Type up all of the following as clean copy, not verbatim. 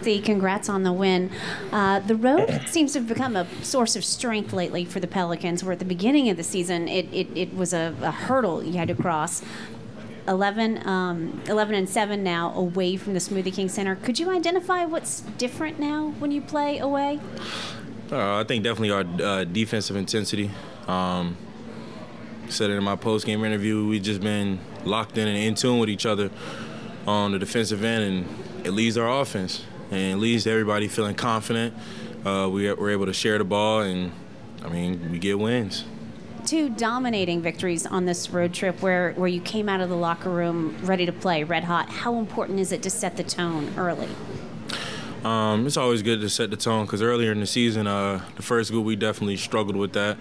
See, congrats on the win. The road seems to have become a source of strength lately for the Pelicans, where at the beginning of the season it was a hurdle you had to cross. 11-7 now away from the Smoothie King Center. Could you identify what's different now when you play away? I think definitely our defensive intensity. Said it in my post-game interview, we've just been locked in tune with each other on the defensive end, and it leads our offense. And it leads to everybody feeling confident. We're able to share the ball, and, I mean, we get wins. 2 dominating victories on this road trip where you came out of the locker room ready to play, red hot. How important is it to set the tone early? It's always good to set the tone because earlier in the season, the first group, we definitely struggled with that.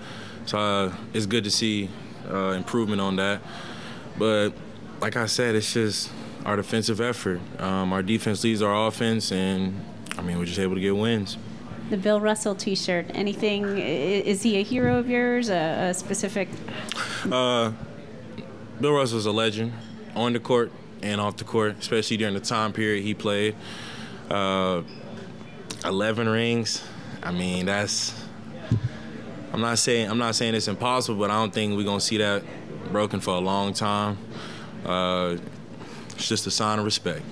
So it's good to see improvement on that. But like I said, it's just our defensive effort. Our defense leads our offense, and, I mean, we're just able to get wins. The Bill Russell T-shirt, anything, is he a hero of yours, a specific? Bill Russell's a legend on the court and off the court, especially during the time period he played. 11 rings, I mean, I'm not saying it's impossible, but I don't think we're gonna see that broken for a long time. It's just a sign of respect.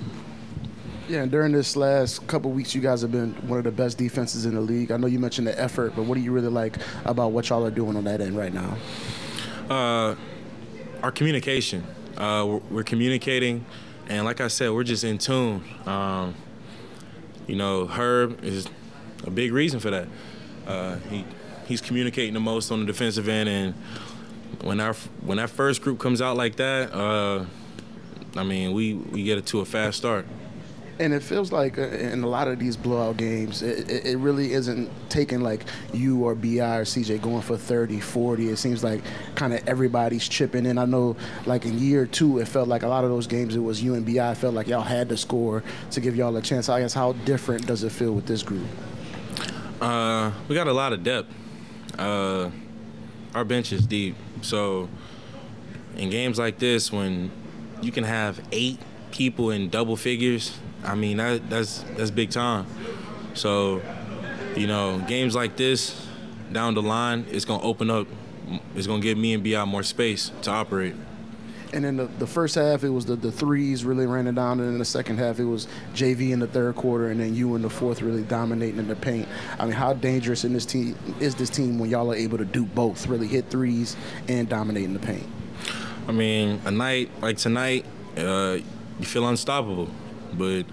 Yeah, and during this last couple weeks, you guys have been one of the best defenses in the league. I know you mentioned the effort, but what do you really like about what y'all are doing on that end right now? Our communication. We're communicating, and like I said, we're just in tune. You know, Herb is a big reason for that. He's communicating the most on the defensive end, and when that first group comes out like that, I mean, we get it to a fast start. And it feels like in a lot of these blowout games, it really isn't taking like you or B.I. or C.J. going for 30, 40. It seems like kind of everybody's chipping in. I know like in year 2, it felt like a lot of those games it was you and B.I. felt like y'all had to score to give y'all a chance. I guess how different does it feel with this group? We got a lot of depth. Our bench is deep. So in games like this, when you can have 8 people in double figures, I mean, that's big time. So, you know, games like this down the line, it's going to open up, it's going to give me and B.I. more space to operate. And in the first half, it was the threes really ran it down, and in the second half, it was JV in the third quarter, and then you in the fourth really dominating in the paint. I mean, how dangerous is this team when y'all are able to do both, really hit threes and dominate in the paint? I mean, a night like tonight, you feel unstoppable. But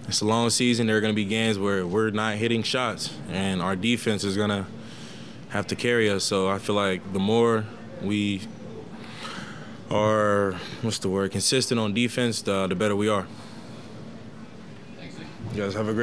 it's a long season. There are going to be games where we're not hitting shots, and our defense is going to have to carry us. So I feel like the more we are, consistent on defense, the better we are. You guys have a great night.